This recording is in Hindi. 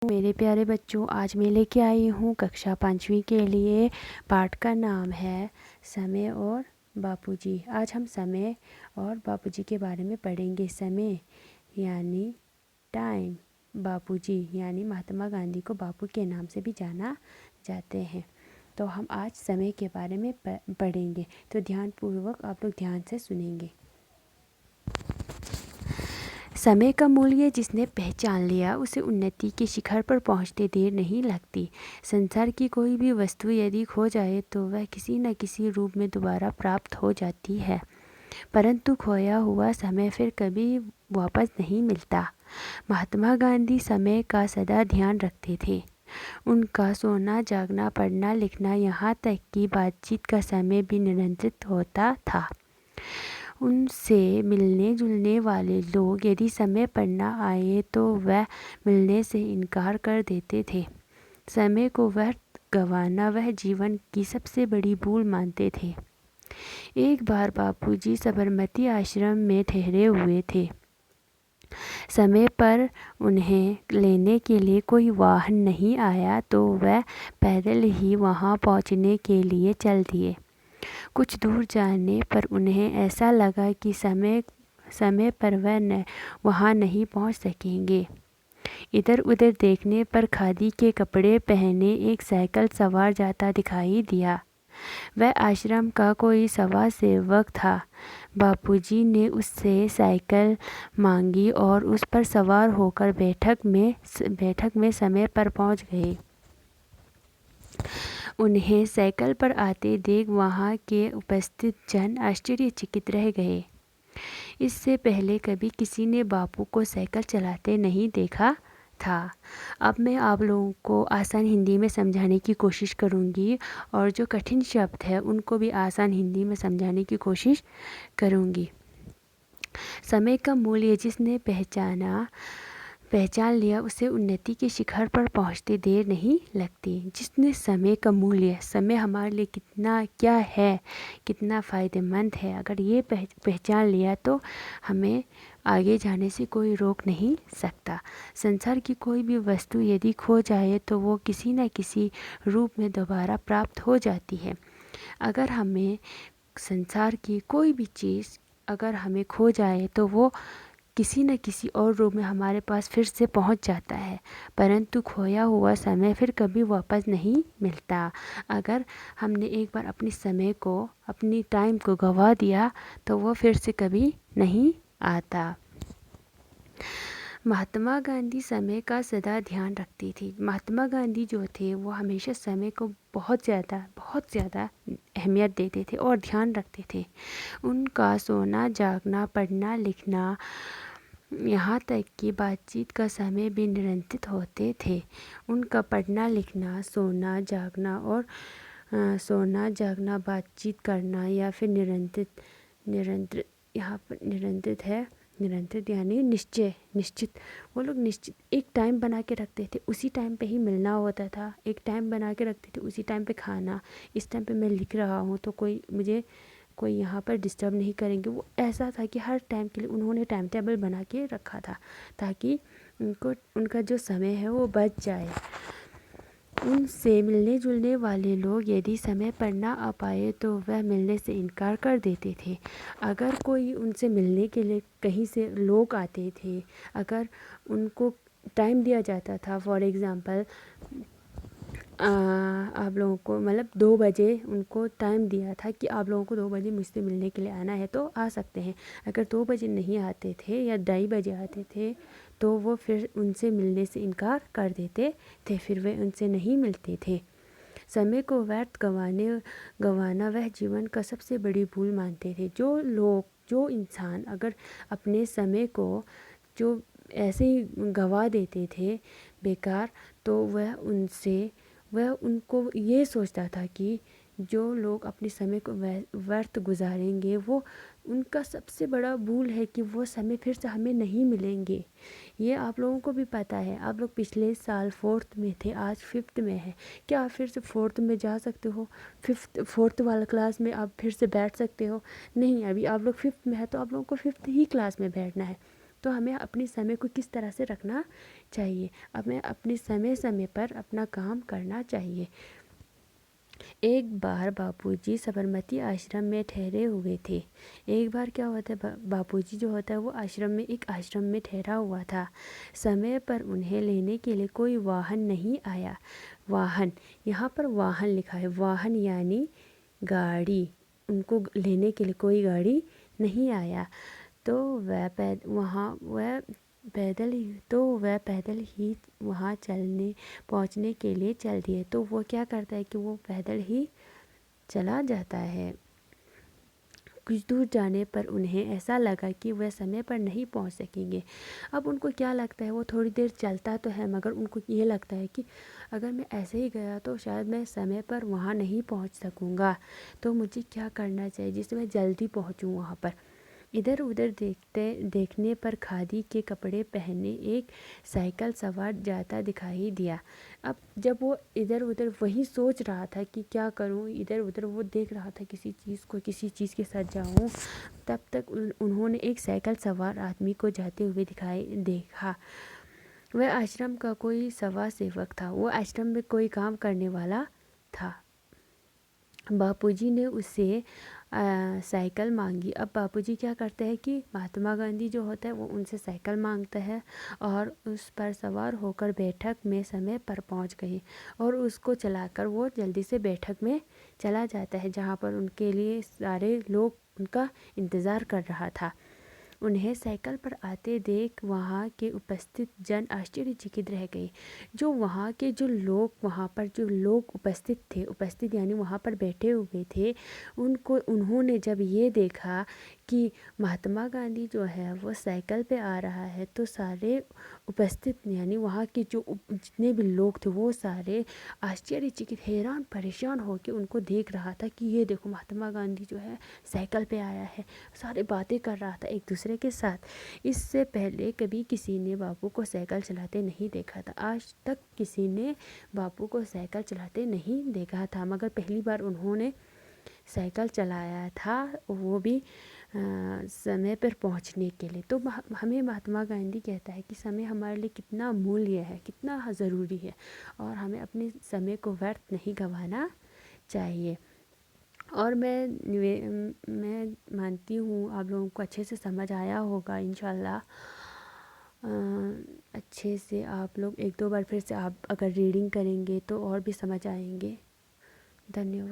मेरे प्यारे बच्चों, आज मैं लेके आई हूँ कक्षा 5वीं के लिए। पाठ का नाम है समय और बापूजी। आज हम समय और बापूजी के बारे में पढ़ेंगे। समय यानी टाइम, बापूजी यानी महात्मा गांधी को बापू के नाम से भी जाना जाते हैं। तो हम आज समय के बारे में पढ़ेंगे, तो ध्यानपूर्वक आप लोग ध्यान से सुनेंगे। समय का मूल्य जिसने पहचान लिया उसे उन्नति के शिखर पर पहुंचते देर नहीं लगती। संसार की कोई भी वस्तु यदि खो जाए तो वह किसी न किसी रूप में दोबारा प्राप्त हो जाती है, परंतु खोया हुआ समय फिर कभी वापस नहीं मिलता। महात्मा गांधी समय का सदा ध्यान रखते थे। उनका सोना, जागना, पढ़ना, लिखना, यहाँ तक कि बातचीत का समय भी नियंत्रित होता था। उनसे मिलने जुलने वाले लोग यदि समय पर न आए तो वह मिलने से इनकार कर देते थे। समय को व्यर्थ गंवाना वह जीवन की सबसे बड़ी भूल मानते थे। एक बार बापूजी साबरमती आश्रम में ठहरे हुए थे। समय पर उन्हें लेने के लिए कोई वाहन नहीं आया तो वह पैदल ही वहां पहुंचने के लिए चल दिए। कुछ दूर जाने पर उन्हें ऐसा लगा कि समय पर वह वहाँ नहीं पहुँच सकेंगे। इधर उधर देखने पर खादी के कपड़े पहने एक साइकिल सवार जाता दिखाई दिया। वह आश्रम का कोई सवा सेवक था। बापूजी ने उससे साइकिल मांगी और उस पर सवार होकर बैठक में समय पर पहुंच गए। उन्हें साइकिल पर आते देख वहां के उपस्थित जन आश्चर्यचकित रह गए। इससे पहले कभी किसी ने बापू को साइकिल चलाते नहीं देखा था। अब मैं आप लोगों को आसान हिंदी में समझाने की कोशिश करूंगी और जो कठिन शब्द है उनको भी आसान हिंदी में समझाने की कोशिश करूंगी। समय का मूल्य जिसने पहचान लिया उसे उन्नति के शिखर पर पहुंचते देर नहीं लगती। जिसने समय का मूल्य, समय हमारे लिए क्या है, कितना फ़ायदेमंद है, अगर ये पहचान लिया तो हमें आगे जाने से कोई रोक नहीं सकता। संसार की कोई भी वस्तु यदि खो जाए तो वो किसी न किसी रूप में दोबारा प्राप्त हो जाती है। अगर हमें संसार की कोई भी चीज़ अगर हमें खो जाए तो वो किसी न किसी और रूप में हमारे पास फिर से पहुंच जाता है, परंतु खोया हुआ समय फिर कभी वापस नहीं मिलता। अगर हमने एक बार अपनी टाइम को गंवा दिया तो वो फिर से कभी नहीं आता। महात्मा गांधी समय का सदा ध्यान रखती थी। महात्मा गांधी जो थे वो हमेशा समय को बहुत ज़्यादा अहमियत देते थे और ध्यान रखते थे। उनका सोना, जागना, पढ़ना, लिखना, यहाँ तक कि बातचीत का समय भी नियंत्रित होते थे। उनका पढ़ना, लिखना, सोना, जागना, बातचीत करना या फिर निरंतर यहाँ पर निरंतर यानी निश्चित। वो लोग निश्चित एक टाइम बना के रखते थे, उसी टाइम पे ही मिलना होता था। एक टाइम बना के रखते थे, उसी टाइम पे खाना। इस टाइम पे मैं लिख रहा हूँ तो कोई यहाँ पर डिस्टर्ब नहीं करेंगे। वो ऐसा था कि हर टाइम के लिए उन्होंने टाइम टेबल बना के रखा था ताकि उनका जो समय है वो बच जाए। उनसे मिलने जुलने वाले लोग यदि समय पर ना आ पाए तो वह मिलने से इनकार कर देते थे। अगर कोई उनसे मिलने के लिए कहीं से लोग आते थे, अगर उनको टाइम दिया जाता था, फॉर एग्ज़ाम्पल आप लोगों को 2 बजे उनको टाइम दिया था कि आप लोगों को 2 बजे मुझसे मिलने के लिए आना है तो आ सकते हैं। अगर 2 बजे नहीं आते थे या 2:30 बजे आते थे तो वो फिर उनसे मिलने से इनकार कर देते थे, फिर वे उनसे नहीं मिलते थे। समय को व्यर्थ गंवाना वह जीवन का सबसे बड़ी भूल मानते थे। जो इंसान अगर अपने समय को जो ऐसे ही गंवा देते थे बेकार, तो वह उनको ये सोचता था कि जो लोग अपने समय को व्यर्थ गुजारेंगे वो उनका सबसे बड़ा भूल है कि वो समय फिर से हमें नहीं मिलेंगे। ये आप लोगों को भी पता है। आप लोग पिछले साल 4th में थे, आज 5th में है। क्या आप फिर से 4th में जा सकते हो? 4th वाला क्लास में आप फिर से बैठ सकते हो? नहीं, अभी आप लोग 5th में है तो आप लोगों को 5th ही क्लास में बैठना है। तो हमें अपने समय को किस तरह से रखना चाहिए, हमें अपने समय समय पर अपना काम करना चाहिए। एक बार बापूजी साबरमती आश्रम में ठहरे हुए थे। एक बार क्या होता है, बापूजी जो होता है वो एक आश्रम में ठहरा हुआ था। समय पर उन्हें लेने के लिए कोई वाहन नहीं आया। वाहन, यहाँ पर वाहन लिखा है, वाहन यानी गाड़ी। उनको लेने के लिए कोई गाड़ी नहीं आया, तो वह पैदल ही वहाँ पहुँचने के लिए चल दिए। तो वो क्या करता है कि वो पैदल ही चला जाता है। कुछ दूर जाने पर उन्हें ऐसा लगा कि वह समय पर नहीं पहुंच सकेंगे। अब उनको क्या लगता है, वो थोड़ी देर चलता तो है मगर उनको ये लगता है कि अगर मैं ऐसे ही गया तो शायद मैं समय पर वहाँ नहीं पहुँच सकूँगा, तो मुझे क्या करना चाहिए जिससे मैं जल्दी पहुँचूँ वहाँ पर। इधर उधर देखने पर खादी के कपड़े पहने एक साइकिल सवार जाता दिखाई दिया। अब जब वो इधर उधर वही सोच रहा था कि क्या करूं, इधर उधर वो देख रहा था किसी चीज़ के साथ जाऊं, तब तक उन्होंने एक साइकिल सवार आदमी को जाते हुए देखा। वह आश्रम का कोई सवा सेवक था, वो आश्रम में कोई काम करने वाला था। बापूजी ने उससे साइकिल मांगी। अब बापूजी क्या करते हैं कि महात्मा गांधी जो होता है वो उनसे साइकिल मांगता है और उस पर सवार होकर बैठक में समय पर पहुंच गए और उसको चलाकर वो जल्दी से बैठक में चला जाता है जहां पर उनके लिए सारे लोग उनका इंतज़ार कर रहा था। उन्हें साइकिल पर आते देख वहाँ के उपस्थित जन आश्चर्यचकित रह गए। वहाँ पर जो लोग उपस्थित यानी वहाँ पर बैठे हुए थे, उन्होंने जब ये देखा कि महात्मा गांधी जो है वो साइकिल पे आ रहा है, तो सारे उपस्थित यानी वहाँ के जितने भी लोग थे वो सारे आश्चर्यचकित, हैरान परेशान होकर उनको देख रहा था कि ये देखो महात्मा गांधी जो है साइकिल पे आया है। सारे बातें कर रहा था एक दूसरे के साथ। इससे पहले कभी किसी ने बापू को साइकिल चलाते नहीं देखा था। आज तक किसी ने बापू को साइकिल चलाते नहीं देखा था, मगर पहली बार उन्होंने साइकिल चलाया था, वो भी समय पर पहुंचने के लिए। तो हमें महात्मा गांधी कहता है कि समय हमारे लिए कितना मूल्य है, कितना ज़रूरी है और हमें अपने समय को व्यर्थ नहीं गंवाना चाहिए। और मैं मानती हूँ आप लोगों को अच्छे से समझ आया होगा इंशाल्लाह। अच्छे से आप लोग एक दो बार फिर से आप अगर रीडिंग करेंगे तो और भी समझ आएंगे। धन्यवाद।